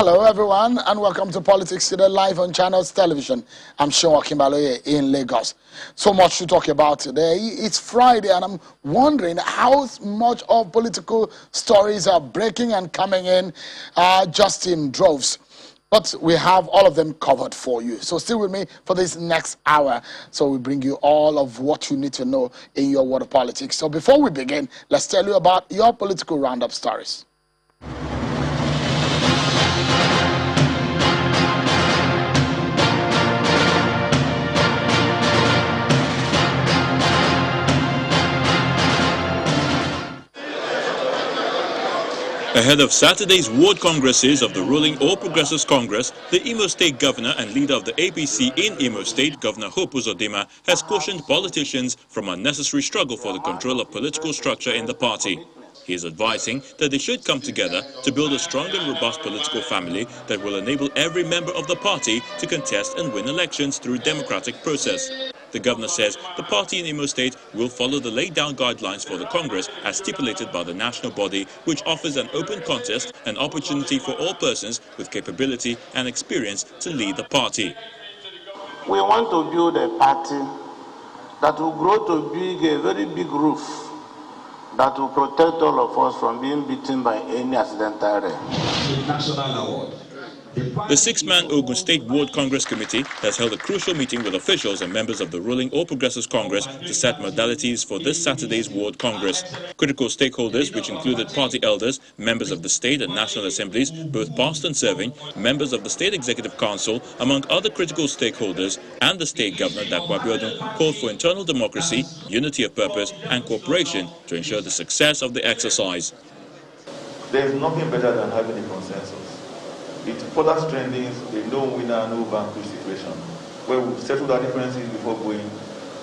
Hello everyone and welcome to Politics Today live on Channels Television. I'm Sean Kimbaloye in Lagos. So much to talk about today. It's Friday and I'm wondering how much of political stories are breaking and coming in just in droves. But we have all of them covered for you. So stay with me for this next hour. So we bring you all of what you need to know in your world of politics. So before we begin, let's tell you about your political roundup stories. Ahead of Saturday's ward congresses of the ruling All Progressives Congress, the Imo State Governor and leader of the APC in Imo State, Governor Hope Uzodimma, has cautioned politicians from unnecessary struggle for the control of political structure in the party. He is advising that they should come together to build a strong and robust political family that will enable every member of the party to contest and win elections through a democratic process. The governor says the party in Imo State will follow the laid-down guidelines for the Congress as stipulated by the national body, which offers an open contest and opportunity for all persons with capability and experience to lead the party. We want to build a party that will grow to be a very big roof that will protect all of us from being beaten by any accidental rain. National award. The six-man Ogun State Ward Congress Committee has held a crucial meeting with officials and members of the ruling All Progressives Congress to set modalities for this Saturday's Ward Congress. Critical stakeholders, which included party elders, members of the state and national assemblies, both past and serving, members of the State Executive Council, among other critical stakeholders, and the state governor, Dapo Abiodun, called for internal democracy, unity of purpose, and cooperation to ensure the success of the exercise. There is nothing better than having a consensus. It further strengthens a no winner, no vanquish situation, where we settle our differences before going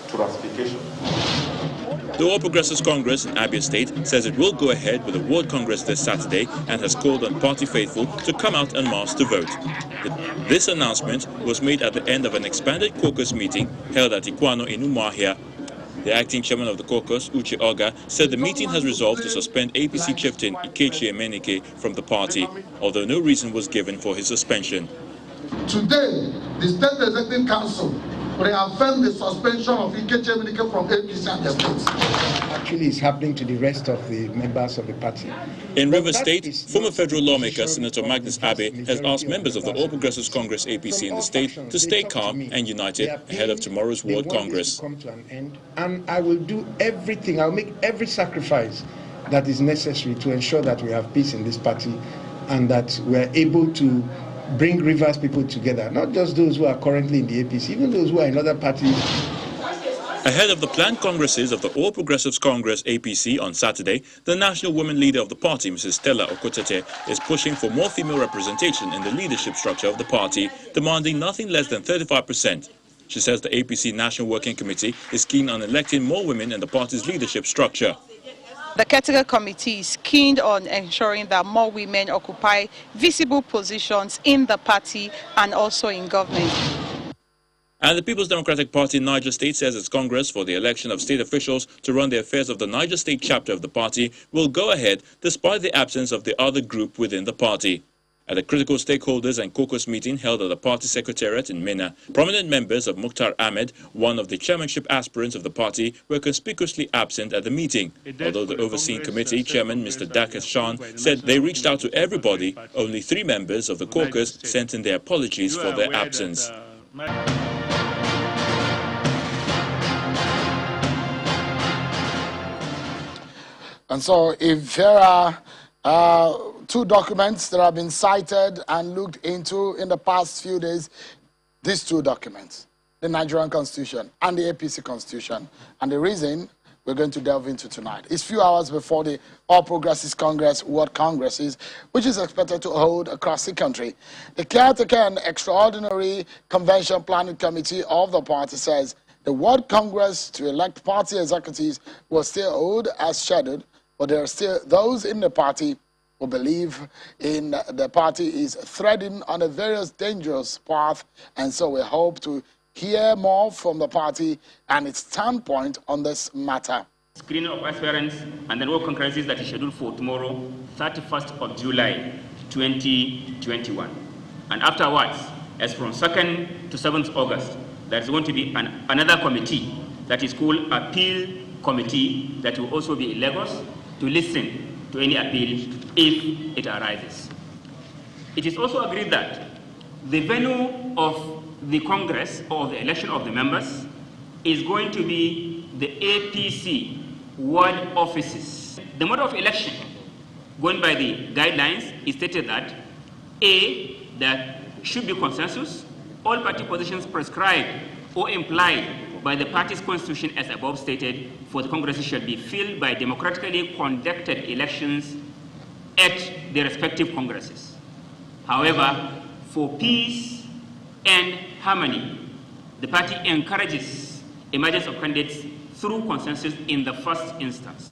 to ratification. The All Progressives Congress in Abia State says it will go ahead with the Ward Congress this Saturday and has called on party faithful to come out en masse to vote. This announcement was made at the end of an expanded caucus meeting held at Ikwano in Umuahia. The acting chairman of the caucus, Uche Oga, said the meeting has resolved to suspend APC Chieftain Ikechi Emenike from the party, although no reason was given for his suspension. Today, the State Executive Council reaffirmed the suspension of Ikechi Emenike from APC and the state. Actually, is happening to the rest of the members of the party. In Rivers State, former federal lawmaker Senator Magnus Abe has asked members of the All Progressives Congress APC in the state to stay calm and united ahead of tomorrow's Ward Congress. And I will do everything, I'll make every sacrifice that is necessary to ensure that we have peace in this party and that we're able to bring Rivers people together, not just those who are currently in the APC, even those who are in other parties. Ahead of the planned congresses of the All Progressives Congress APC on Saturday, the national woman leader of the party, Mrs. Stella Okotete, is pushing for more female representation in the leadership structure of the party, demanding nothing less than 35%. She says the APC National Working Committee is keen on electing more women in the party's leadership structure. The Caretaker Committee is keen on ensuring that more women occupy visible positions in the party and also in government. And the People's Democratic Party in Niger State says its Congress for the election of state officials to run the affairs of the Niger State chapter of the party will go ahead despite the absence of the other group within the party. At a critical stakeholders and caucus meeting held at the party secretariat in Minna, prominent members of Mukhtar Ahmed, one of the chairmanship aspirants of the party, were conspicuously absent at the meeting. Although the overseeing committee chairman, Mr. Dakas Shan, said they reached out to everybody, only 3 members of the caucus sent in their apologies for their absence. And so if there are 2 documents that have been cited and looked into in the past few days, these 2 documents, the Nigerian Constitution and the APC Constitution, and the reason we're going to delve into tonight. It's few hours before the All Progressives Congress World Congresses, which is expected to hold across the country. The Caretaker and Extraordinary Convention Planning Committee of the party says the World Congress to elect party executives will still hold as scheduled, but there are still those in the party who believe in the party is threading on a very dangerous path, and so we hope to hear more from the party and its standpoint on this matter. Screening of aspirants and then work concurrencies that is scheduled for tomorrow, 31st of July. 2021. And afterwards, as from 2nd to 7th August, there's going to be another committee that is called Appeal Committee that will also be in Lagos to listen to any appeal if it arises. It is also agreed that the venue of the Congress or the election of the members is going to be the APC ward offices. The mode of election, going by the guidelines, is stated that A, that should be consensus. All party positions prescribed or implied by the party's constitution as above stated for the congresses shall be filled by democratically conducted elections at the respective congresses. However, for peace and harmony, the party encourages emergence of candidates through consensus in the first instance.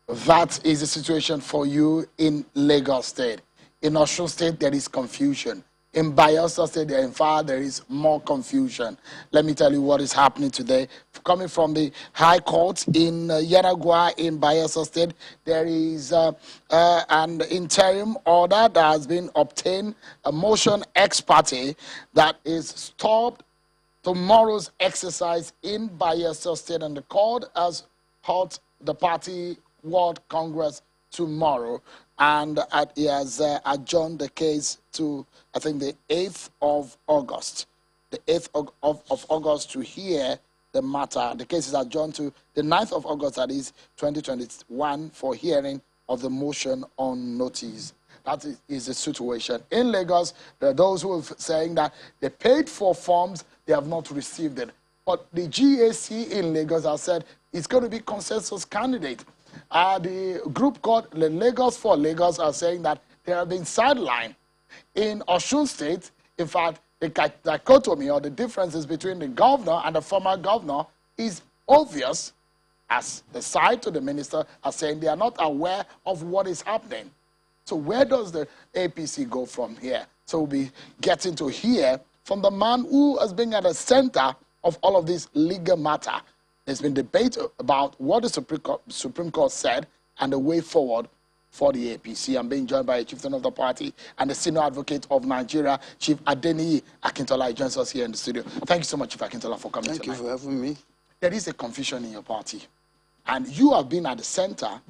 That is the situation for you in Lagos State. In Osun State, there is confusion. In Bayelsa State, in fact, there is more confusion. Let me tell you what is happening today. Coming from the High Court in Yenagoa in Bayelsa State, there is an interim order that has been obtained, a motion ex parte that is stopped tomorrow's exercise in Bayelsa State, and the court has held the party World Congress tomorrow, and he has adjourned the case to, I think, the 8th of August. The 8th of August to hear the matter. The case is adjourned to the 9th of August, that is 2021, for hearing of the motion on notice. That is the situation. In Lagos, there are those who are saying that they paid for forms, they have not received it. But the GAC in Lagos has said it's going to be consensus candidate. The group called the Lagos for Lagos are saying that they have been sidelined. In Osun State, in fact, the dichotomy or the differences between the governor and the former governor is obvious, as the side to the minister are saying they are not aware of what is happening. So where does the APC go from here? So we'll be getting to hear from the man who has been at the center of all of this legal matter. There's been debate about what the Supreme Court said and the way forward for the APC. I'm being joined by a chieftain of the party and the senior advocate of Nigeria, Chief ADENIYI Akintola. He joins us here in the studio. Thank you so much, Chief Akintola, for coming tonight. Thank you for having me. There is a confusion in your party, and you have been at the center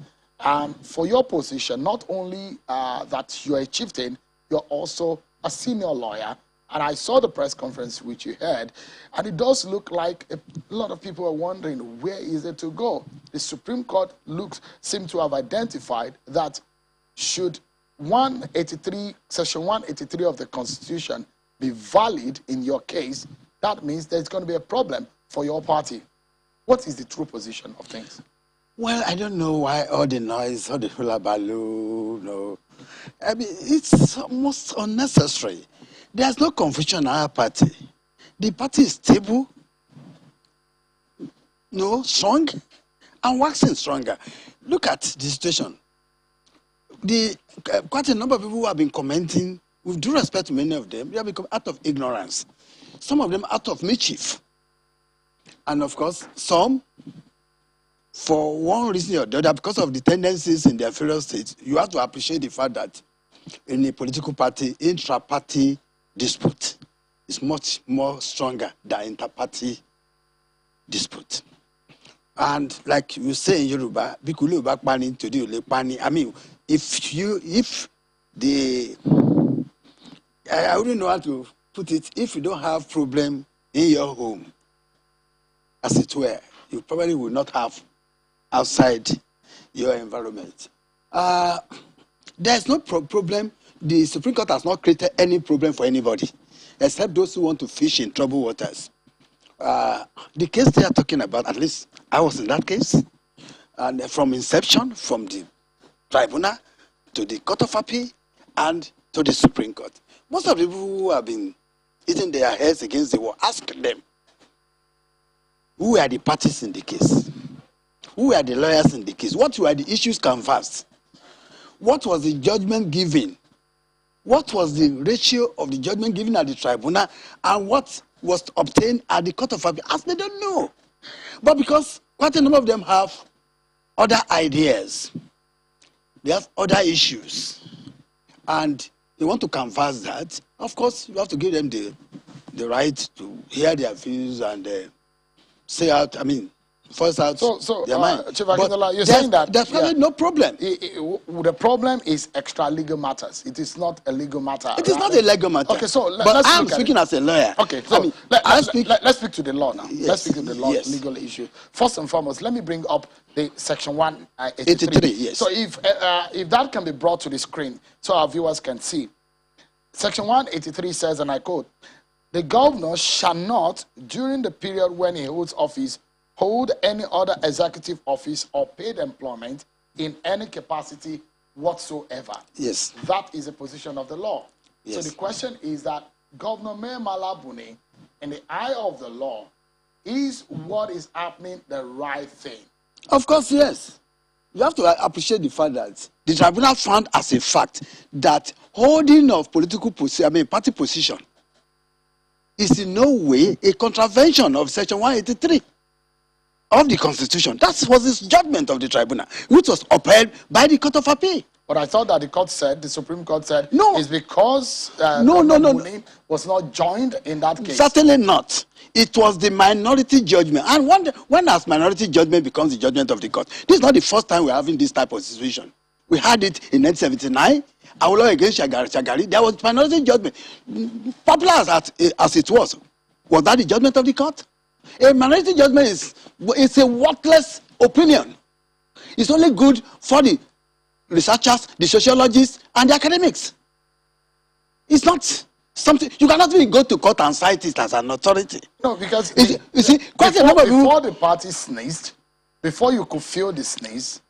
for your position. Not only that you're a chieftain, you're also a senior lawyer. And I saw the press conference which you had, and it does look like a lot of people are wondering, where is it to go? The Supreme Court seems to have identified that should Section 183 of the Constitution be valid in your case, that means there's going to be a problem for your party. What is the true position of things? Well, I don't know why all the noise, all the hula baloo, no. I mean, it's almost unnecessary. There's no confusion in our party. The party is stable, strong, and waxing stronger. Look at the situation. Quite a number of people who have been commenting, with due respect to many of them, they have become out of ignorance. Some of them out of mischief. And of course, some, for one reason or the other, because of the tendencies in their various states, you have to appreciate the fact that in a political party, intra-party dispute is much more stronger than inter-party dispute. And like you say in Yoruba, I mean, I wouldn't know how to put it, if you don't have problem in your home, as it were, you probably will not have outside your environment. There's no problem. The Supreme Court has not created any problem for anybody, except those who want to fish in troubled waters. The case they are talking about, at least I was in that case, and from inception, from the tribunal to the Court of Appeal and to the Supreme Court. Most of the people who have been hitting their heads against the wall, ask them, who are the parties in the case? Who are the lawyers in the case? What were the issues canvassed? What was the judgment given? What was the ratio of the judgment given at the tribunal and what was obtained at the Court of Appeal? As they don't know. But because quite a number of them have other ideas, they have other issues, and they want to canvass that. Of course, you have to give them the right to hear their views and say out. I mean, first out their mind. Chief Akintola, you're saying that there's probably no problem. The problem is extra legal matters. It is not a legal matter. It is not a legal matter. Okay, so but I'm speaking as a lawyer. Okay, so I mean, let's speak to the law now. Yes, let's speak to the law, legal issue. First and foremost, let me bring up the Section 183. Yes. So if that can be brought to the screen so our viewers can see. Section 183 says, and I quote, "The governor shall not, during the period when he holds office, hold any other executive office or paid employment in any capacity whatsoever." Yes. That is a position of the law. Yes. So the question is that Governor Mayor Malabuni, in the eye of the law, is what is happening the right thing? Of course, yes. You have to appreciate the fact that the tribunal found as a fact that holding of party position is in no way a contravention of Section 183 of the Constitution. That was his judgment of the tribunal, which was upheld by the Court of Appeal. But I thought that the Supreme Court said, no, it's because no, was not joined in that case. Certainly not. It was the minority judgment. And when has minority judgment becomes the judgment of the court? This is not the first time we're having this type of situation. We had it in 1979. Awolowo against Shagari. There was minority judgment. Popular as it was that the judgment of the court? A minority judgment is a worthless opinion. It's only good for the researchers, the sociologists, and the academics. It's not something you cannot even go to court and cite it as an authority. No, because you see, before the party sneezed, before you could feel the sneeze,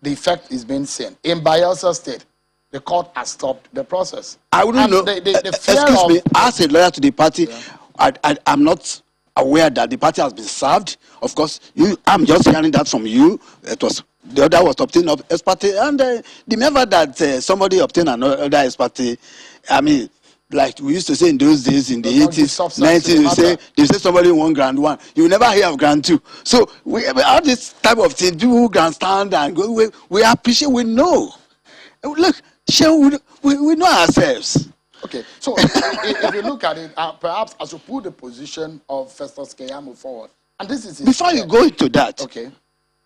the effect is being seen. In Bayelsa State, the court has stopped the process. I wouldn't know. Excuse me, as a lawyer to the party, I'm not aware that the party has been served. Of course, I'm just hearing that from you. The other was obtained of ex parte, and the member that somebody obtained another ex parte. I mean, like we used to say in those days, in the 80s, 90s, they say somebody won Grand 1. You never hear of Grand 2. So we all this type of thing, people who grandstand and go, we appreciate, we know. Look, we know ourselves. Okay, so if you look at it, perhaps I should put the position of Festus Keyamo forward. And this is before you go into that, okay,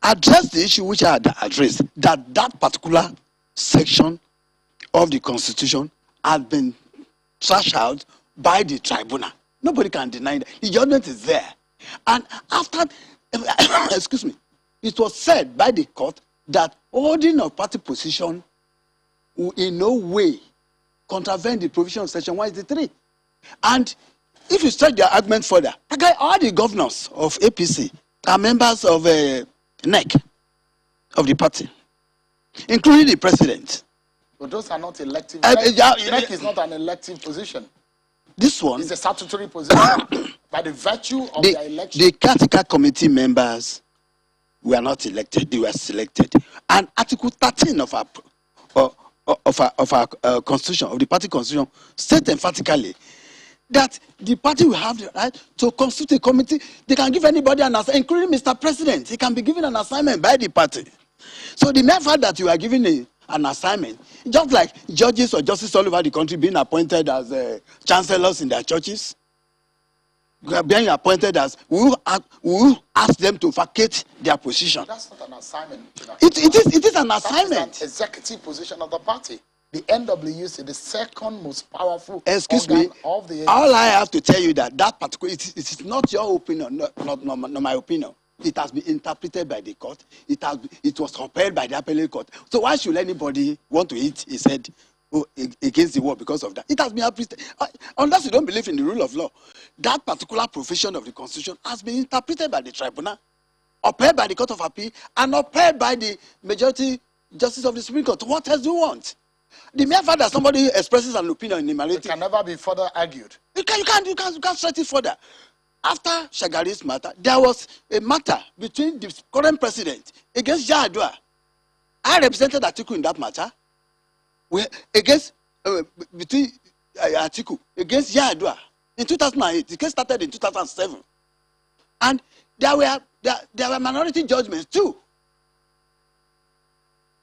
address the issue which I had addressed, that particular section of the Constitution had been trashed out by the tribunal. Nobody can deny that. The judgment is there. And after, excuse me, it was said by the court that holding of party position will in no way contravene the provision of Section 183. And if you stretch the argument further, all the governors of APC are members of NEC, of the party, including the president. But those are not elective. NEC is not an elective position. This one is a statutory position by the virtue of their election. The caretaker committee members were not elected; they were selected. And Article 13 of our constitution, of the party constitution, states emphatically that the party will have the right to constitute a committee. They can give anybody an assignment, including Mr. President. He can be given an assignment by the party. So the mere fact that you are given an assignment, just like judges or justices all over the country being appointed as chancellors in their churches, being appointed as, we will ask them to vacate their position. That's not an assignment. It is an assignment. That is an executive position of the party. The NWC, the second most powerful organ of the APC. All I have to tell you that particular, it is not your opinion, not my opinion. It has been interpreted by the court. It was upheld by the appellate court. So why should anybody want to hit his head against the wall because of that? It has been interpreted. Unless you don't believe in the rule of law, that particular provision of the Constitution has been interpreted by the tribunal, upheld by the Court of Appeal, and upheld by the majority justice of the Supreme Court. What else do you want? The mere fact that somebody expresses an opinion in the minority, it can never be further argued. You can't stretch it further. After Shagari's matter, there was a matter between the current president against Yar'Adua. I represented Atiku in that matter. Between Atiku against Yar'Adua in 2008. The case started in 2007, and there were minority judgments too.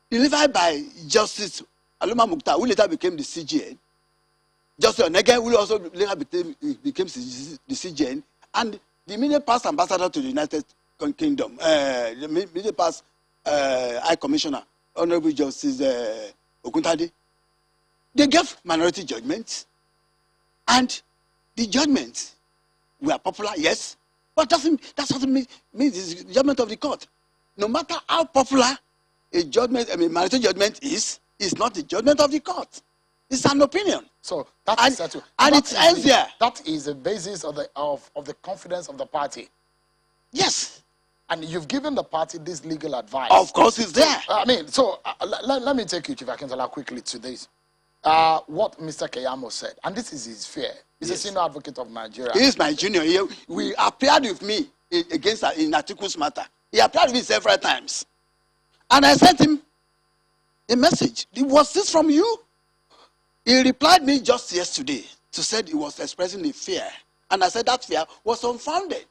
delivered by Justice Aloma Mukhtar, who later became the CGN. Justice Onege, who also later became the CGN, and the immediate past ambassador to the United Kingdom, the immediate past High Commissioner, Honorable Justice Okuntade. They gave minority judgments, and the judgments were popular, yes, but that doesn't mean it's the judgment of the court. No matter how popular a judgment, minority judgment is, it's not the judgment of the court. It's an opinion. So that is settled. And it ends there. That is the basis of the confidence of the party. Yes. And you've given the party this legal advice. Of course, it's there. Let me take you, Chief Akintola, quickly to this. What Mr. Keyamo said, and this is his fear. He's a senior advocate of Nigeria. He is my junior. We appeared with me against in Atiku's matter. He appeared with me several times. And I sent him a message. Was this from you? He replied me just yesterday to say he was expressing a fear. And I said that fear was unfounded.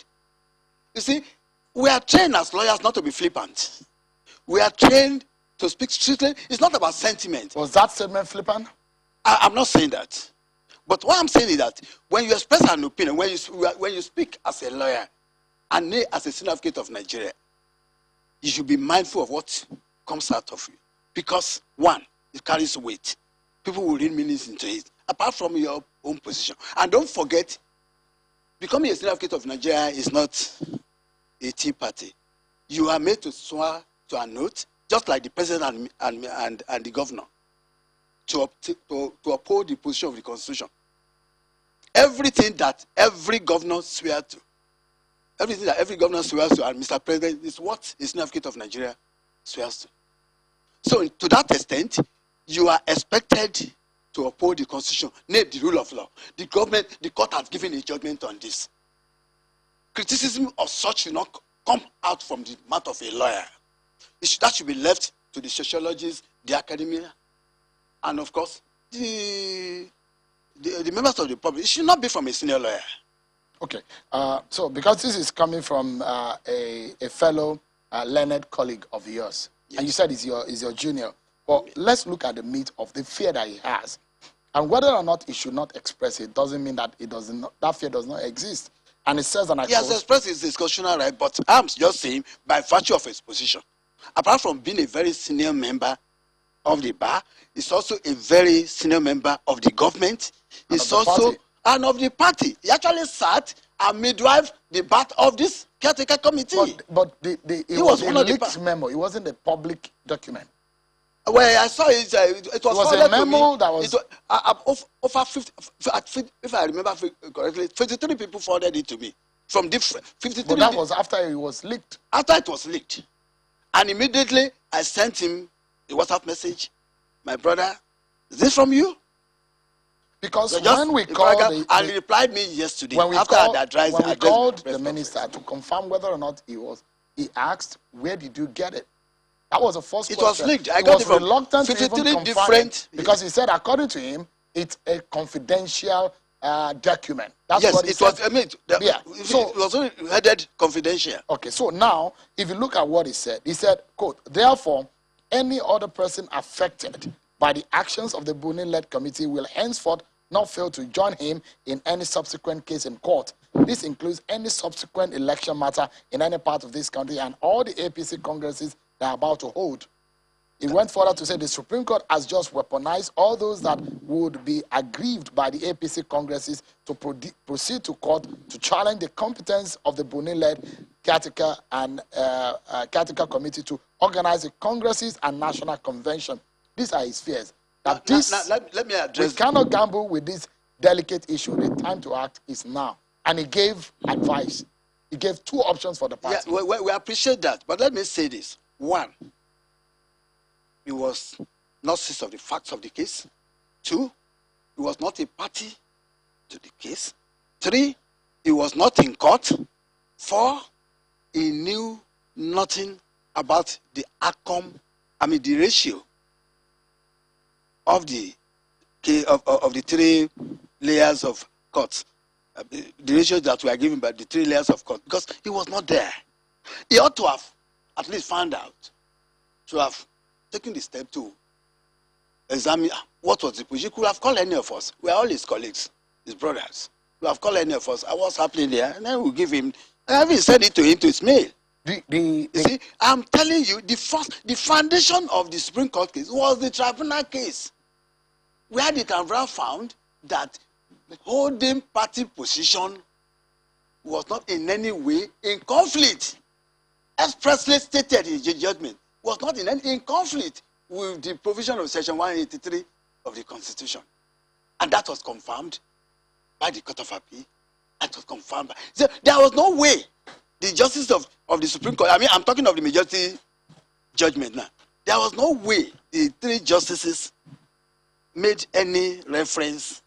You see, we are trained as lawyers not to be flippant. We are trained to speak strictly. It's not about sentiment. Was that statement flippant? I'm not saying that. But what I'm saying is that when you express an opinion, when you speak as a lawyer and as a senior advocate of Nigeria, you should be mindful of what comes out of you. Because, one, it carries weight. People will read meanings into it, apart from your own position. And don't forget, becoming a senior advocate of Nigeria is not a tea party. You are made to swear to an oath, just like the president and the governor, to uphold the position of the Constitution. Everything that every governor swears to, and Mr. President, is what a senior advocate of Nigeria swears to. So, to that extent, you are expected to uphold the Constitution, the rule of law. The court has given a judgment on this. Criticism of such should not come out from the mouth of a lawyer. That should be left to the sociologists, the academia, and of course, the members of the public. It should not be from a senior lawyer. Okay. So, because this is coming from a fellow learned colleague of yours, yes, and you said he's your junior. Well, let's look at the meat of the fear that he has. And whether or not he should not express it doesn't mean that that fear does not exist. And it says, and I quote, he has expressed his discussional right, but I'm just saying, by virtue of his position, apart from being a very senior member of the bar, he's also a very senior member of the government. He's also and of the party. He actually sat and midwife the bat of this caretaker committee. But it was a leaked memo. It wasn't a public document. Well, I saw it. It was a memo that was over 50. If I remember correctly, 53 people forwarded it to me from different 53. But that was after it was leaked. After it was leaked, and immediately I sent him a WhatsApp message. My brother, is this from you? Because so when we called, and he replied me yesterday after I addressed when we called the minister to confirm whether or not he asked, where did you get it? That was the first question. It was leaked. I got it from reluctant 53 different. Because he said, according to him, it's a confidential document. That's yes, what he it said. was. I mean, so it was only headed confidential. Okay, so now, if you look at what he said, quote, therefore, any other person affected by the actions of the Buni-led committee will henceforth not fail to join him in any subsequent case in court. This includes any subsequent election matter in any part of this country and all the APC congresses they are about to hold. He went further to say the Supreme Court has just weaponized all those that would be aggrieved by the APC congresses to proceed to court to challenge the competence of the Buni-led caretaker and caretaker committee to organize the congresses and national convention. These are his fears. That let me address. We cannot gamble with this delicate issue. The time to act is now. And he gave advice. He gave two options for the party. Yeah, we appreciate that. But let me say this. One, he was not seized of the facts of the case. Two, he was not a party to the case. Three, he was not in court. Four, he knew nothing about the outcome, the ratio of the three layers of courts. The ratio that we are given by the three layers of court, because he was not there. He ought to have at least found out, to have taken the step to examine what was the position. He could have called any of us. We are all his colleagues, his brothers. We have called any of us. What's happening there? And then we'll give him. I haven't sent it to him to his mail. You see, I'm telling you, the foundation of the Supreme Court case was the tribunal case, where the tribunal found that holding party position was not in any way in conflict. Expressly stated in the judgment, was not in conflict with the provision of Section 183 of the Constitution. And that was confirmed by the Court of Appeal. That was confirmed by. So there was no way the justice of the Supreme Court, I mean, I'm talking of the majority judgment now. There was no way the three justices made any reference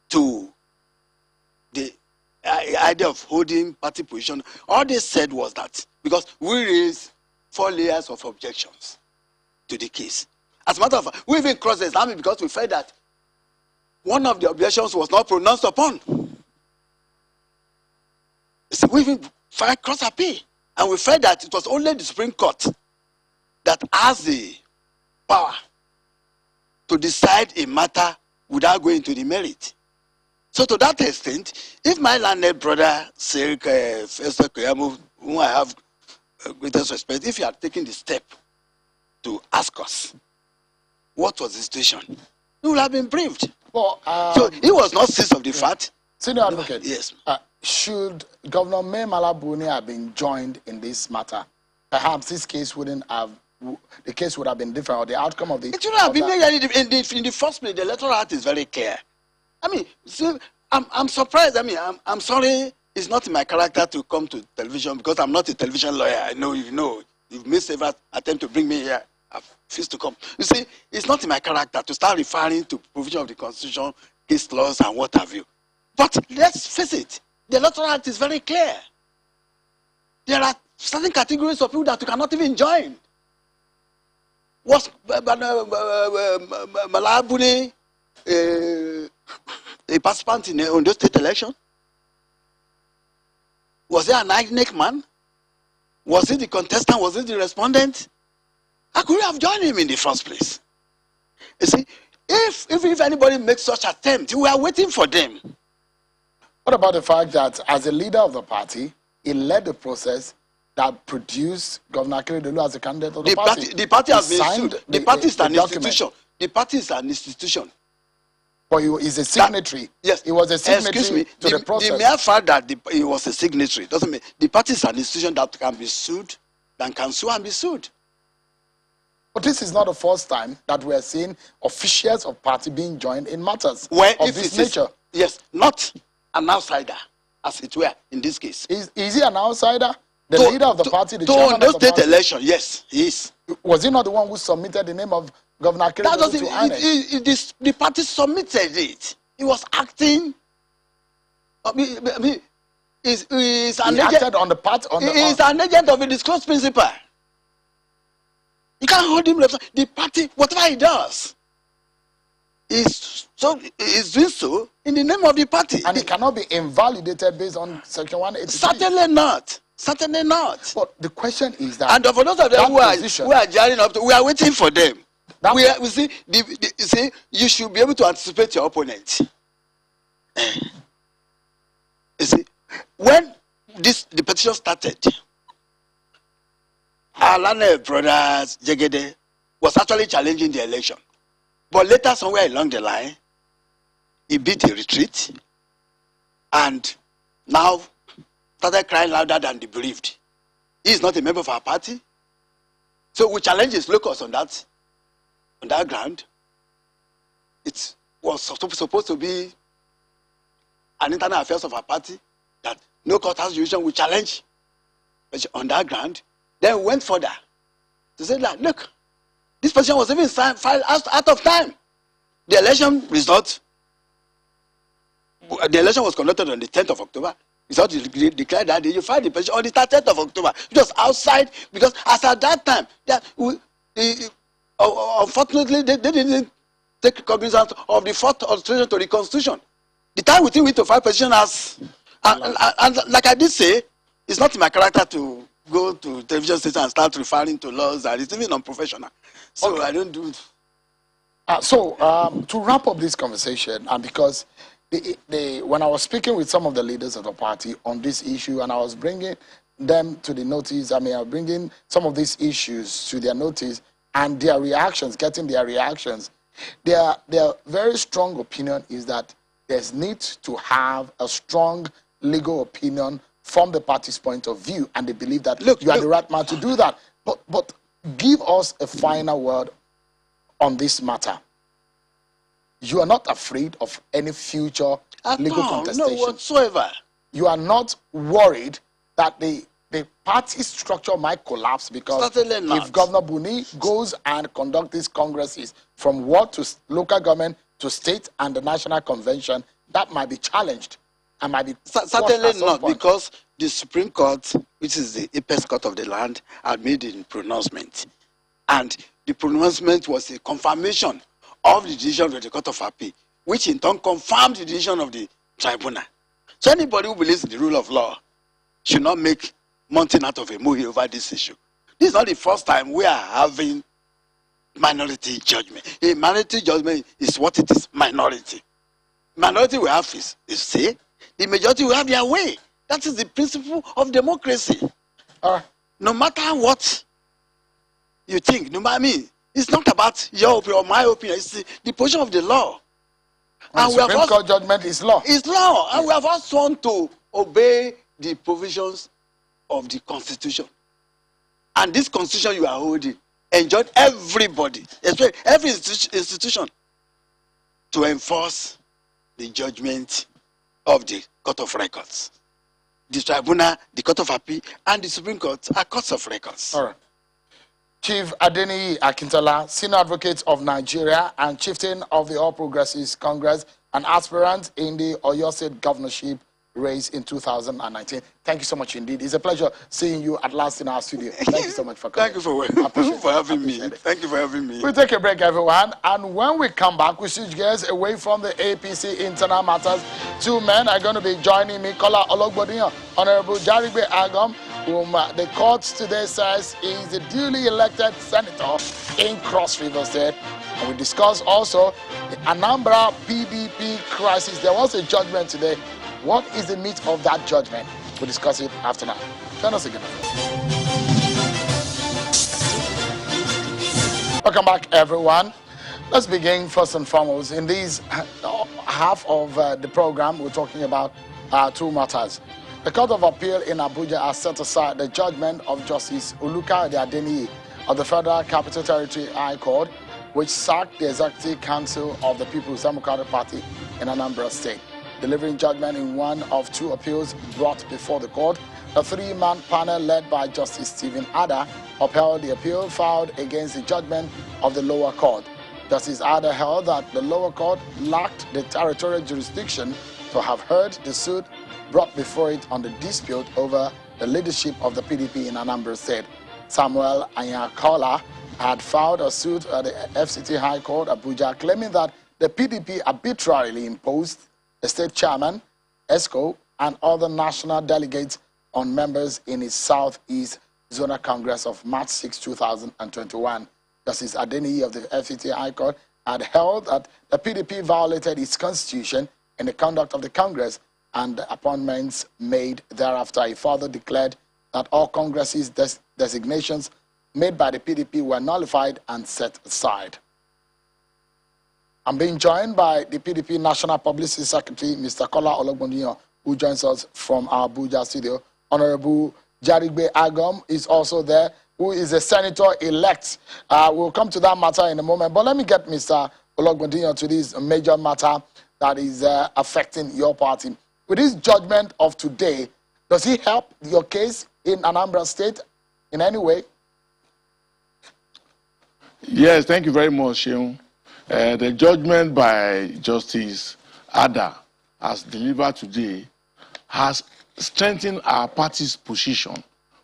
to the idea of holding party position. All they said was that because we raised 4 layers of objections to the case. As a matter of fact, we even cross-examined because we felt that one of the objections was not pronounced upon. So we even filed cross-appeal, and we felt that it was only the Supreme Court that has the power to decide a matter without going to the merit. So to that extent, if my landed brother, Sir Festor Koyamu, whom I have greatest respect, if you are taking the step to ask us what was the situation, you will have been briefed. Well, so he was not seized of the fact. Senior Advocate, yes. Should Governor May Malabuni have been joined in this matter, perhaps this case wouldn't have, the case would have been different, or the outcome of the... It shouldn't have been made in the first place. The electoral act is very clear. I mean, see, I'm surprised. I mean, I'm sorry. It's not in my character to come to television because I'm not a television lawyer. I know you know. You've made several attempts to bring me here. I've refused to come. You see, it's not in my character to start referring to provision of the Constitution, case laws, and what have you. But let's face it. The electoral act is very clear. There are certain categories of people that you cannot even join. Was Malabuni a participant in the Ondo State election? Was he an INEC man? Was he the contestant? Was he the respondent? How could we have joined him in the first place? You see, if anybody makes such attempt, we are waiting for them. What about the fact that as a leader of the party, he led the process that produced Governor Akeredolu as a candidate of the party? The party has been sued. The party is an institution. The party is an institution. But he is a signatory. Yes. He was a signatory to the process. The mere fact that he was a signatory doesn't mean the party is an institution that can be sued, that can sue and be sued. But this is not the first time that we are seeing officials of party being joined in matters of this nature. Yes, not an outsider, as it were, in this case. Is he an outsider? The leader of the party, the chairman of the state party? Election, yes, he is. Was he not the one who submitted the name of Governor Akeredolu to INEC? The party submitted it. He was acting. He's an agent on the part. He's an agent of a disclosed principle. You can't hold him left. The party, whatever he does, is doing so in the name of the party. And it cannot be invalidated based on Section 183. Certainly not. Certainly not. But the question is that... And for those of them who are jarring up, we are waiting for them. We see, you should be able to anticipate your opponent. You see, when the petition started, Alane brothers Jegede was actually challenging the election. But later, somewhere along the line, he beat a retreat and now started crying louder than they believed. He is not a member of our party. So we challenge his locus on that ground. It was supposed to be an internal affairs of our party that no court has jurisdiction. We challenge on that ground. Then we went further to say that, look, this petition was even filed out of time. The election result, the election was conducted on the 10th of October. Result declared that you filed the petition on the 30th of October. It was outside because as at that time, unfortunately, they didn't take cognizance of the fourth alteration to the Constitution. The time we think we to file petition as, and like I did say, it's not in my character to go to television station and start referring to laws that is even unprofessional. So okay. I don't do it. To wrap up this conversation, and because when I was speaking with some of the leaders of the party on this issue, and I was bringing them to the notice, I was bringing some of these issues to their notice and their reactions, getting their reactions, their very strong opinion is that there's need to have a strong legal opinion from the party's point of view, and they believe that you are the right man to do that. But give us a final word on this matter. You are not afraid of any future legal contestation? No, whatsoever. You are not worried that the party structure might collapse because if Governor Buni goes and conducts these congresses from ward to local government to state and the national convention, that might be challenged and might be certainly not, because the Supreme Court, which is the apex court of the land, had made a pronouncement, and the pronouncement was a confirmation of the decision of the Court of Appeal, which in turn confirmed the decision of the tribunal. So anybody who believes in the rule of law should not make mountain out of a molehill over this issue. This is not the first time we are having minority judgment. A minority judgment is what it is, minority. Minority we have is say, the majority will have their way. That is the principle of democracy. No matter what you think, no matter it's not about your opinion or my opinion, it's the position of the law. And the Supreme Court judgment is law. It's law. And we have all sworn to obey the provisions of the Constitution. And this Constitution you are holding enjoined everybody, especially every institution, to enforce the judgment of the Court of Records. The Tribunal, the Court of Appeal, and the Supreme Court are courts of records. All right. Chief ADENIYI Akintola, Senior Advocate of Nigeria and Chieftain of the All Progressives Congress, an aspirant in the Oyo State governorship race in 2019. Thank you so much indeed. It's a pleasure seeing you at last in our studio. Thank you so much for coming. Thank you for having me. Thank you for having me. We'll take a break, everyone. And when we come back, we switch gears away from the APC internal matters. Two men are going to be joining me, KOLA OLOGBODIYAN, Honorable JARIGBE Agom, whom the court today says is the duly elected senator in Cross River State. And we discuss also the Anambra PDP crisis. There was a judgment today. What is the meat of that judgment? We'll discuss it after now. Join us again. Welcome back, everyone. Let's begin first and foremost. In this half of the program, we're talking about two matters. The Court of Appeal in Abuja has set aside the judgment of Justice Uluka ADENIYI of the Federal Capital Territory High Court, which sacked the Executive Council of the People's Democratic Party in Anambra State. Delivering judgment in one of two appeals brought before the court, a three-man panel led by Justice Stephen Ada upheld the appeal filed against the judgment of the lower court. Justice Ada held that the lower court lacked the territorial jurisdiction to have heard the suit brought before it on the dispute over the leadership of the PDP in Anambra State. Samuel Anyakola had filed a suit at the FCT High Court, Abuja, claiming that the PDP arbitrarily imposed the state chairman, EXCO, and other national delegates on members in its Southeast Zonal Congress of March 6, 2021. Justice ADENIYI of the FCT High Court had held that the PDP violated its constitution in the conduct of the Congress and the appointments made thereafter. He further declared that all Congress's designations made by the PDP were nullified and set aside. I'm being joined by the PDP National Publicity Secretary, Mr. KOLA OLOGBODIYAN, who joins us from our Abuja studio. Honorable JARIGBE Agom is also there, who is a senator-elect. We'll come to that matter in a moment. But let me get Mr. OLOGBODIYAN to this major matter that is affecting your party. With this judgment of today, does he help your case in Anambra State in any way? Yes, thank you very much, Sheung. The judgment by Justice Ada, as delivered today, has strengthened our party's position,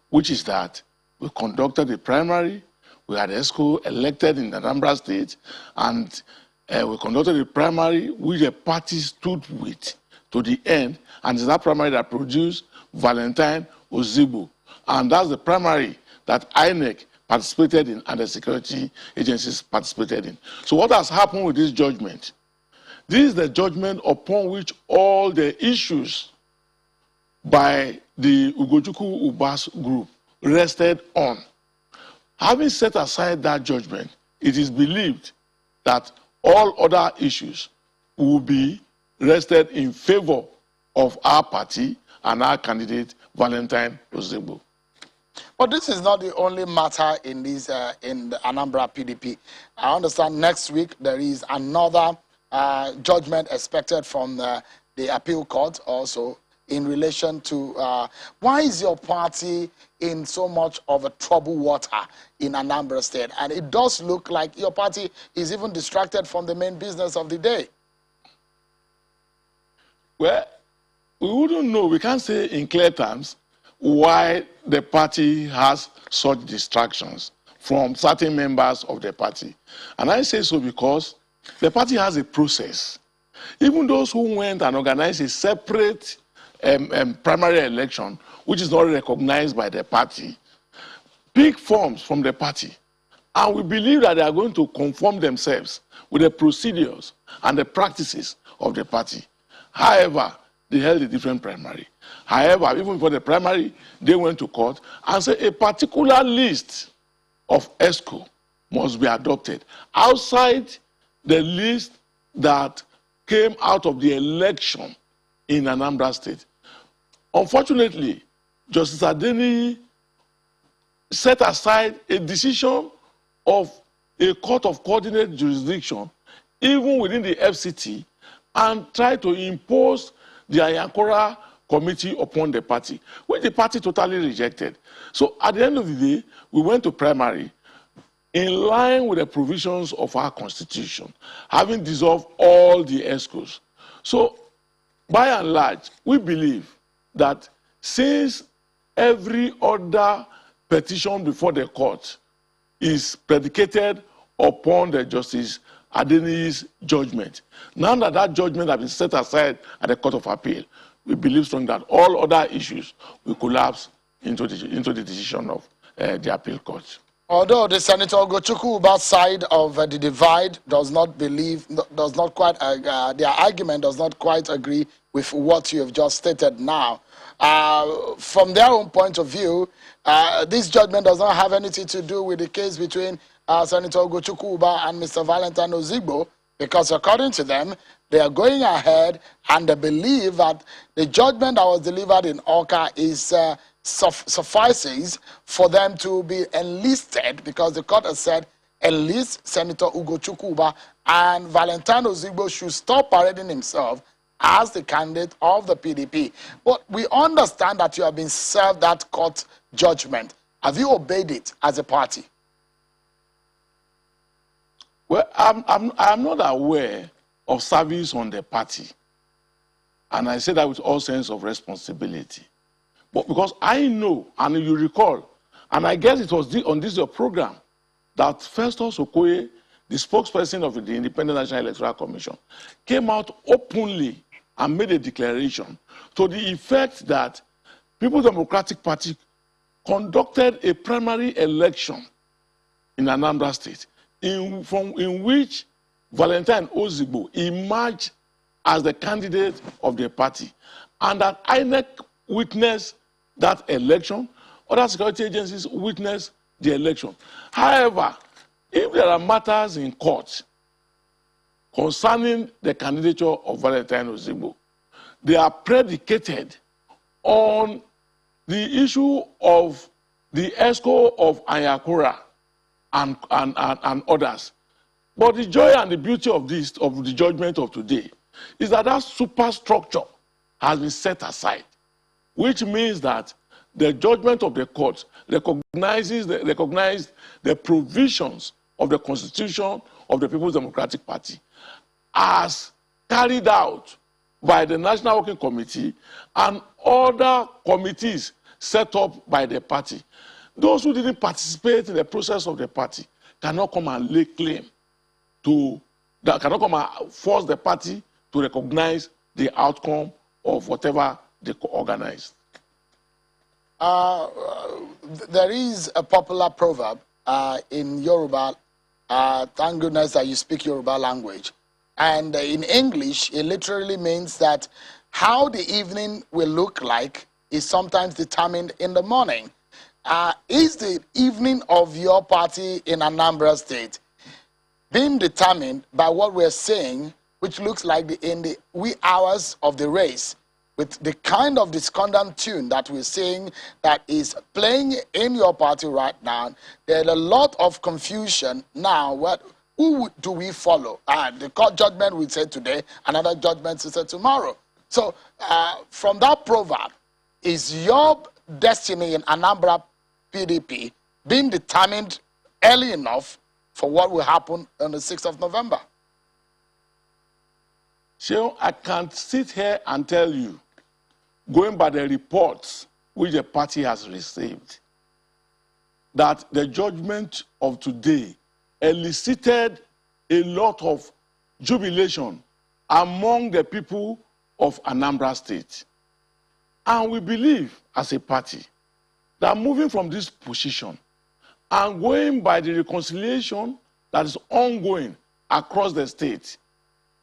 which is that we conducted a primary, we had EXCO elected in Anambra State, and we conducted a primary which the party stood with to the end, and it's that primary that produced Valentine Ozigbo. And that's the primary that INEC participated in and the security agencies participated in. So what has happened with this judgment? This is the judgment upon which all the issues by the Ugochukwu Ubas group rested on. Having set aside that judgment, it is believed that all other issues will be rested in favor of our party and our candidate, Valentine Ozigbo. But this is not the only matter in this in the Anambra PDP. I understand next week there is another judgment expected from the appeal court also in relation to why is your party in so much of a troubled water in Anambra State? And it does look like your party is even distracted from the main business of the day. Well, we wouldn't know. We can't say in clear terms why the party has such distractions from certain members of the party. And I say so because the party has a process. Even those who went and organized a separate primary election, which is not recognized by the party, pick forms from the party. And we believe that they are going to conform themselves with the procedures and the practices of the party. However, they held a different primary. However, even for the primary, they went to court and said a particular list of EXCO must be adopted outside the list that came out of the election in Anambra State. Unfortunately, Justice ADENIYI set aside a decision of a court of coordinate jurisdiction, even within the FCT, and tried to impose the Ayankora committee upon the party, which the party totally rejected. So at the end of the day, we went to primary in line with the provisions of our constitution, having dissolved all the EXCOs. So by and large, we believe that since every other petition before the court is predicated upon the Justice ADENIYI's judgment, now that that judgment has been set aside at the Court of Appeal, we believe strongly that all other issues will collapse into the decision of the appeal court. Although the Senator Ugochukwu side of the divide does not believe, does not quite, their argument does not quite agree with what you have just stated now. From their own point of view, this judgment does not have anything to do with the case between Senator Ugochukwu and Mr. Valentine Ozigbo, because according to them, they are going ahead and they believe that the judgment that was delivered in Awka is suffices for them to be enlisted, because the court has said enlist Senator Ugochukwu and Valentine Ozigbo should stop parading himself as the candidate of the PDP. But we understand that you have been served that court judgment. Have you obeyed it as a party? Well, I'm not aware of service on the party. And I say that with all sense of responsibility. But because I know, and you recall, and I guess it was on this your program, that Festus Okoye, the spokesperson of the Independent National Electoral Commission, came out openly and made a declaration to the effect that People's Democratic Party conducted a primary election in Anambra State in which Valentine Ozigbo emerged as the candidate of the party, and that INEC witnessed that election, other security agencies witnessed the election. However, if there are matters in court concerning the candidature of Valentine Ozigbo, they are predicated on the issue of the EXCO of Ayankora and others. But the joy and the beauty of this, of the judgment of today, is that that superstructure has been set aside, which means that the judgment of the court recognizes the provisions of the Constitution of the People's Democratic Party as carried out by the National Working Committee and other committees set up by the party. Those who didn't participate in the process of the party cannot come and lay claim to, that cannot come and force the party to recognize the outcome of whatever they organized. there is a popular proverb in Yoruba. Thank goodness that you speak Yoruba language. And in English, it literally means that how the evening will look like is sometimes determined in the morning. Is the evening of your party in Anambra State being determined by what we're seeing, which looks like in the wee hours of the race, with the kind of discordant tune that we're seeing that is playing in your party right now? There's a lot of confusion now. Who do we follow? The court judgment we say today, another judgment we say tomorrow. So from that proverb, is your destiny in Anambra PDP being determined early enough for what will happen on the 6th of November? Sheon, I can't sit here and tell you, going by the reports which the party has received, that the judgment of today elicited a lot of jubilation among the people of Anambra State. And we believe, as a party, that moving from this position and going by the reconciliation that is ongoing across the state,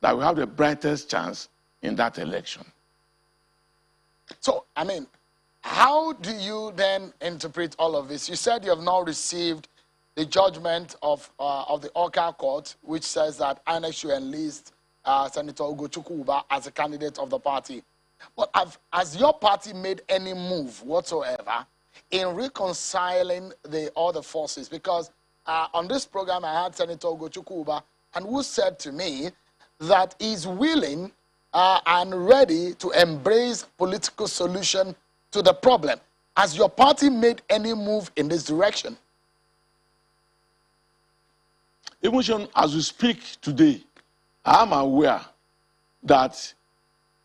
that we have the brightest chance in that election. So, I mean, how do you then interpret all of this? You said you have now received the judgment of the Oka Court, which says that INEC should enlist Senator Ugochukwu as a candidate of the party. But has your party made any move whatsoever in reconciling all the forces? Because on this program, I had Senator Ugochukwu, and who said to me that he's willing and ready to embrace political solution to the problem. Has your party made any move in this direction? Even as we speak today, I am aware that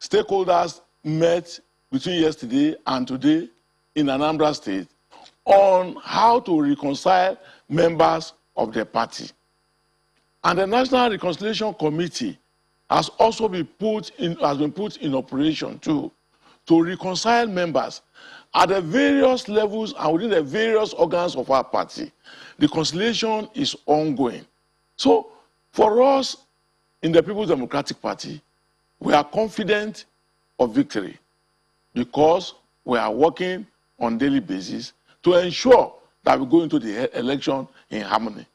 stakeholders met between yesterday and today in Anambra State on how to reconcile members of the party. And the National Reconciliation Committee has also been put in operation too, to reconcile members at the various levels and within the various organs of our party. The reconciliation is ongoing. So, for us in the People's Democratic Party, we are confident of victory because we are working on a daily basis to ensure that we go into the election in harmony.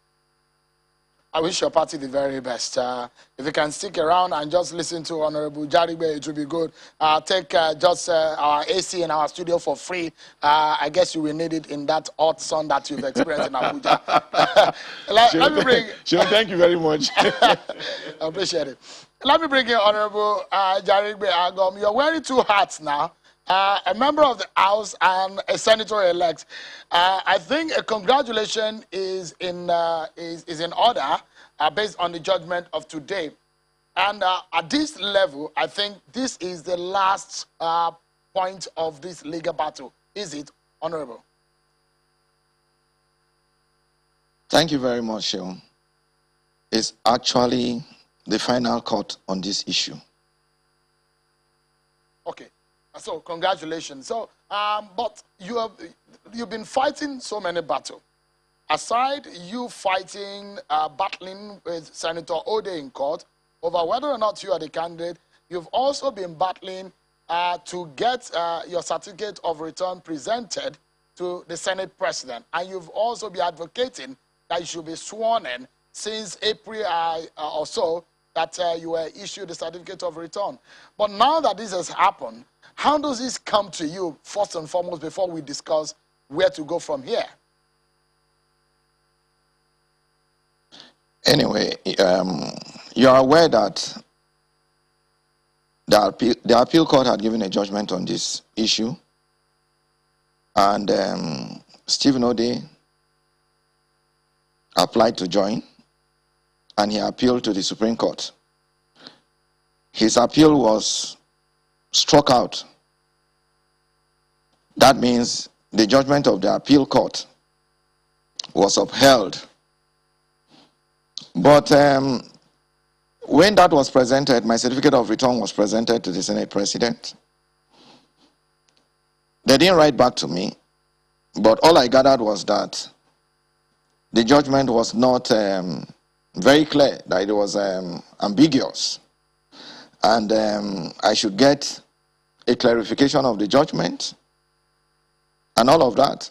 I wish your party the very best. If you can stick around and just listen to Honorable JARIGBE, it will be good. Take just our AC in our studio for free. I guess you will need it in that hot sun that you've experienced in Abuja. Let me bring... Sure, thank you very much. I appreciate it. Let me bring in Honorable JARIGBE Agom. You're wearing two hats now. A member of the House and a senator-elect. I think a congratulation is in order based on the judgment of today. And at this level, I think this is the last point of this legal battle. Is it, Honorable? Thank you very much, Sheon. It's actually the final court on this issue. Okay. So congratulations. So, but you've been fighting so many battles. Aside you fighting, battling with Senator ODEY in court over whether or not you are the candidate, you've also been battling to get your certificate of return presented to the Senate President, and you've also been advocating that you should be sworn in since April or so that you were issued the certificate of return. But now that this has happened, how does this come to you, first and foremost, before we discuss where to go from here? Anyway, you are aware that the appeal court had given a judgment on this issue, and Stephen ODEY applied to join, and he appealed to the Supreme Court. His appeal was struck out. That means the judgment of the appeal court was upheld. But when that was presented, my certificate of return was presented to the Senate President. They didn't write back to me, but all I gathered was that the judgment was not very clear, that it was ambiguous. And I should get a clarification of the judgment and all of that.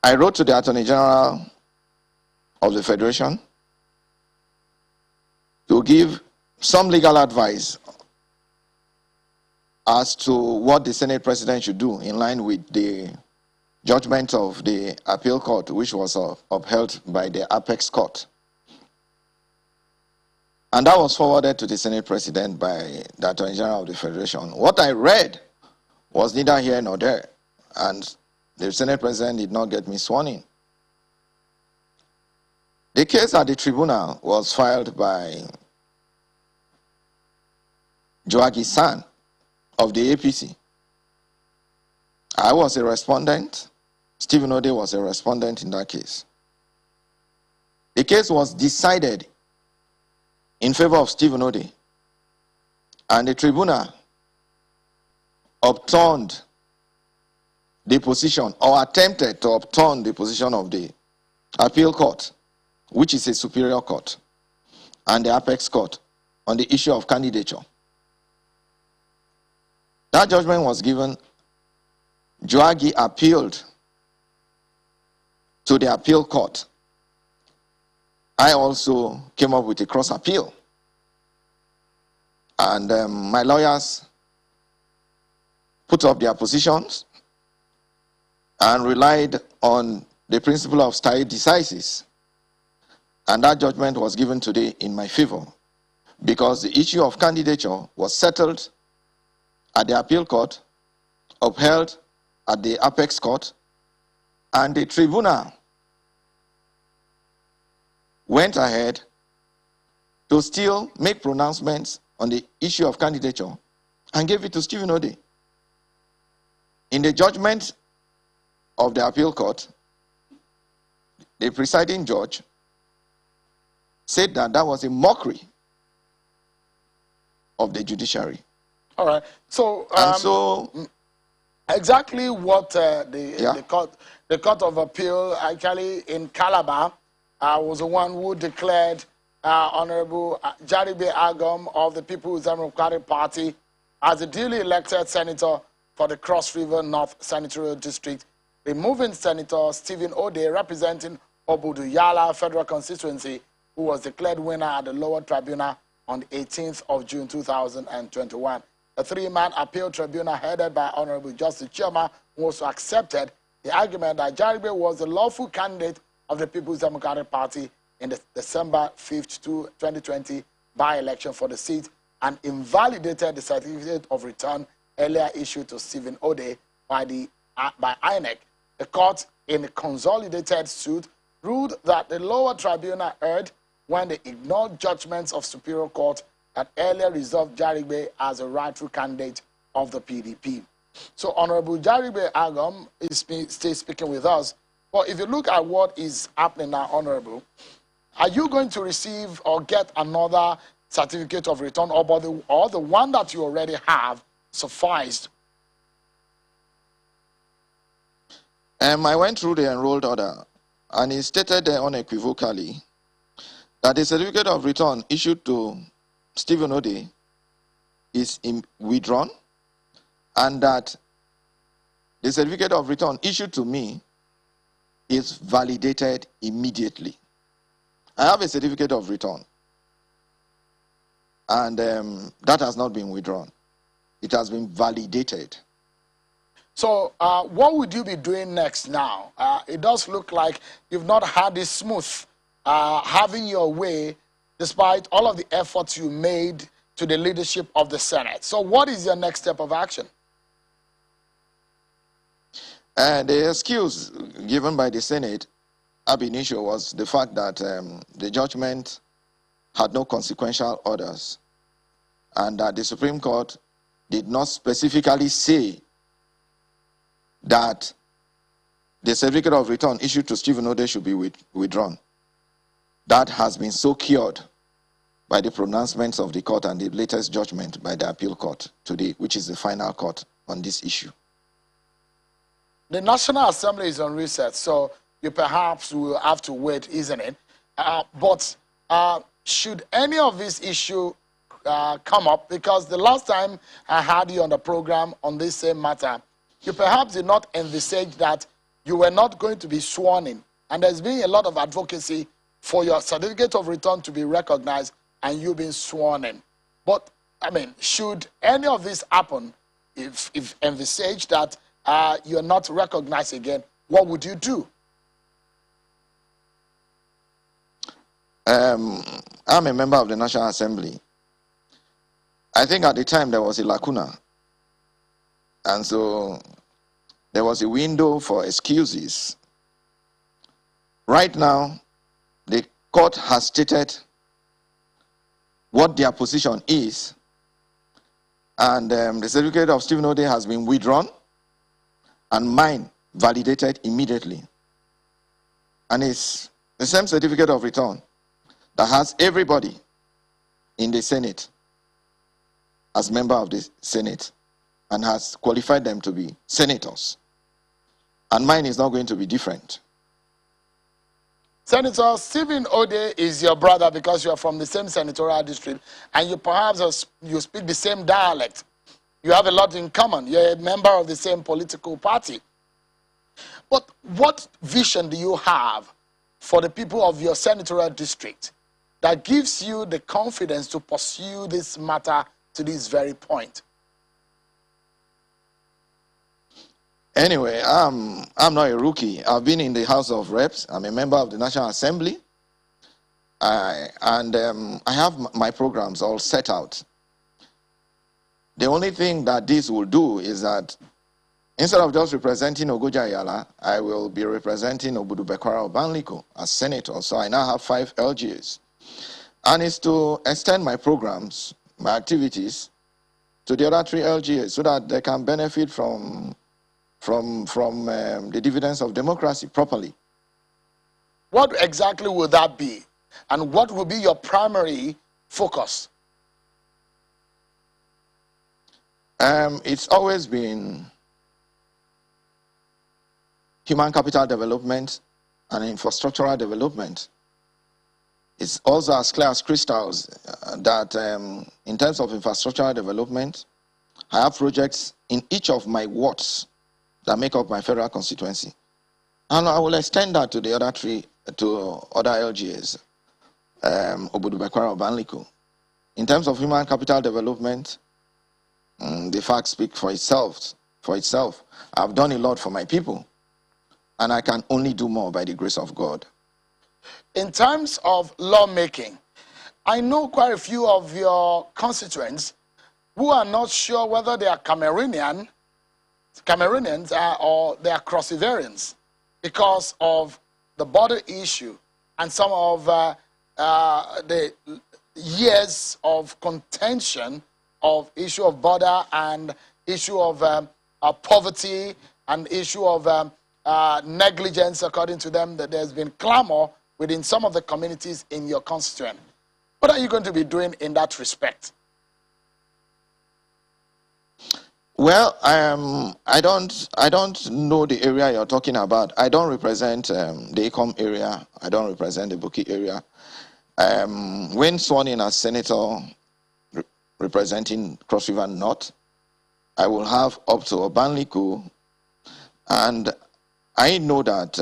I wrote to the Attorney General of the Federation to give some legal advice as to what the Senate President should do in line with the judgment of the appeal court, which was upheld by the Apex Court. And that was forwarded to the Senate President by the Attorney General of the Federation. What I read was neither here nor there, and the Senate President did not get me sworn in. The case at the tribunal was filed by Joagi's son of the APC. I was a respondent. Stephen ODEY was a respondent in that case. The case was decided in favor of Stephen ODEY, and the tribunal upturned the position, or attempted to upturn the position of the appeal court, which is a superior court, and the Apex Court on the issue of candidature. That judgment was given. Joagi appealed to the appeal court. I also came up with a cross appeal. And my lawyers put up their positions and relied on the principle of stare decisis. And that judgment was given today in my favor, because the issue of candidature was settled at the appeal court, upheld at the Apex Court, and the tribunal went ahead to still make pronouncements on the issue of candidature and gave it to Stephen ODEY. In the judgment of the appeal court, the presiding judge said that that was a mockery of the judiciary. All right. So, exactly what the court of appeal actually in Calabar was the one who declared Honorable JARIGBE Agom of the People's Democratic Party as a duly elected senator for the Cross River North Senatorial District, removing Senator Stephen ODEY representing Obuduyala Federal Constituency, who was declared winner at the lower tribunal on the 18th of June 2021. A three-man appeal tribunal headed by Honorable Justice Chioma also accepted the argument that JARIGBE was the lawful candidate of the People's Democratic Party in the December 5th, 2020 by-election for the seat, and invalidated the certificate of return earlier issued to Stephen ODEY by INEC. The court, in a consolidated suit, ruled that the lower tribunal erred when they ignored judgments of Superior Court that earlier resolved JARIGBE as a rightful candidate of the PDP. So Honorable JARIGBE Agom is still speaking with us. But if you look at what is happening now, Honorable, are you going to receive or get another certificate of return, or the one that you already have sufficed? I went through the enrolled order, and it stated unequivocally that the certificate of return issued to Stephen ODEY is withdrawn, and that the certificate of return issued to me is validated immediately. I have a certificate of return, and that has not been withdrawn. It has been validated. So what would you be doing next now? It does look like you've not had it smooth, having your way, despite all of the efforts you made to the leadership of the Senate. So what is your next step of action? The excuse given by the Senate ab initio was the fact that the judgment had no consequential orders, and that the Supreme Court did not specifically say that the certificate of return issued to Stephen ODEY should be withdrawn. That has been so cured by the pronouncements of the court and the latest judgment by the appeal court today, which is the final court on this issue. The National Assembly is on recess, so you perhaps will have to wait, isn't it? But should any of this issue come up, because the last time I had you on the program on this same matter, you perhaps did not envisage that you were not going to be sworn in. And there's been a lot of advocacy for your certificate of return to be recognized and you being sworn in. But, I mean, should any of this happen, if envisaged that you're not recognized again, what would you do? I'm a member of the National Assembly. I think at the time there was a lacuna. And so there was a window for excuses. Right now, the court has stated what their position is. And the certificate of Stephen ODEY has been withdrawn and mine validated immediately. And it's the same certificate of return that has everybody in the Senate as member of the Senate and has qualified them to be senators. And mine is not going to be different. Senator Stephen ODEY is your brother because you are from the same senatorial district and you perhaps you speak the same dialect. You have a lot in common. You're a member of the same political party. But what vision do you have for the people of your senatorial district that gives you the confidence to pursue this matter to this very point? Anyway, I'm not a rookie. I've been in the House of Reps. I'm a member of the National Assembly. I have my programs all set out. The only thing that this will do is that instead of just representing Ogojayala, I will be representing Obudubekwara Obanliko as senator. So I now have 5 LGAs. And it's to extend my programs, my activities, to the other 3 LGAs so that they can benefit from the dividends of democracy properly. What exactly would that be? And what will be your primary focus? It's always been human capital development and infrastructural development. It's also as clear as crystals that in terms of infrastructural development, I have projects in each of my wards that make up my federal constituency. And I will extend that to the other 3, to other LGAs, Obudubekwara Obanliko. In terms of human capital development, the facts speak for itself. I've done a lot for my people, and I can only do more by the grace of God. In terms of lawmaking, I know quite a few of your constituents who are not sure whether they are Cameroonians or they are cross-Ivorians because of the border issue and some of the years of contention of issue of border and issue of poverty and issue of negligence, according to them, that there's been clamor within some of the communities in your constituent. What are you going to be doing in that respect? Well, I don't know the area you're talking about. I don't represent the Agom area. I don't represent the Buki area. When sworn in as senator representing Cross River North, I will have up to Obanliko, and I know that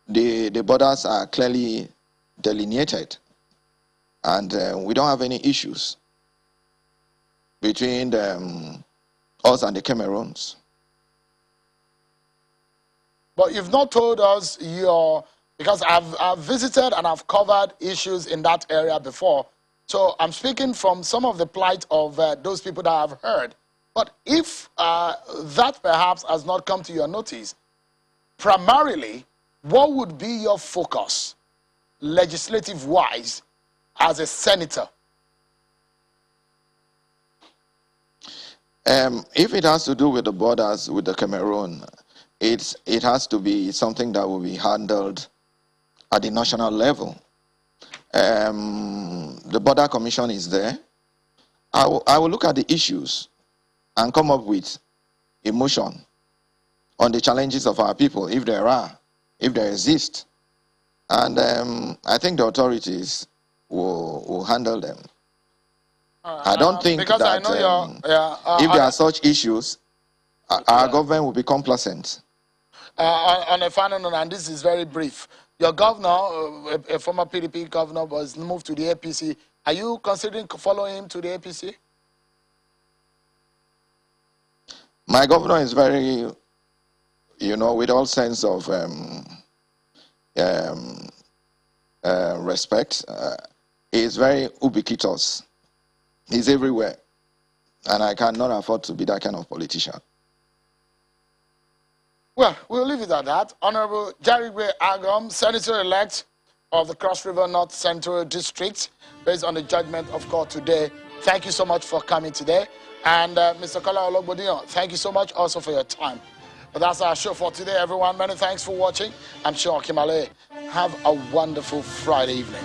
the borders are clearly delineated, and we don't have any issues between us and the Cameroons. But you've not told us because I've visited and I've covered issues in that area before. So I'm speaking from some of the plight of those people that I've heard. But if that perhaps has not come to your notice, primarily, what would be your focus, legislative-wise, as a senator? If it has to do with the borders with the Cameroon, it has to be something that will be handled at the national level. The border commission is there. I will look at the issues and come up with a motion on the challenges of our people, if there are, if they exist. And I think the authorities will handle them. I don't think because that I know if there are such issues, our government will be complacent. On a final note, and this is very brief, your governor, a former PDP governor, was moved to the APC. Are you considering following him to the APC? My governor is very, with all sense of respect, he is very ubiquitous. He's everywhere. And I cannot afford to be that kind of politician. Well, we'll leave it at that. Honorable JARIGBE Agom, Senator-elect of the Cross River North Central District, based on the judgment of court today. Thank you so much for coming today. And Mr. KOLA OLOGBODIYAN, thank you so much also for your time. But that's our show for today, everyone. Many thanks for watching. I'm Sean Kimale. Have a wonderful Friday evening.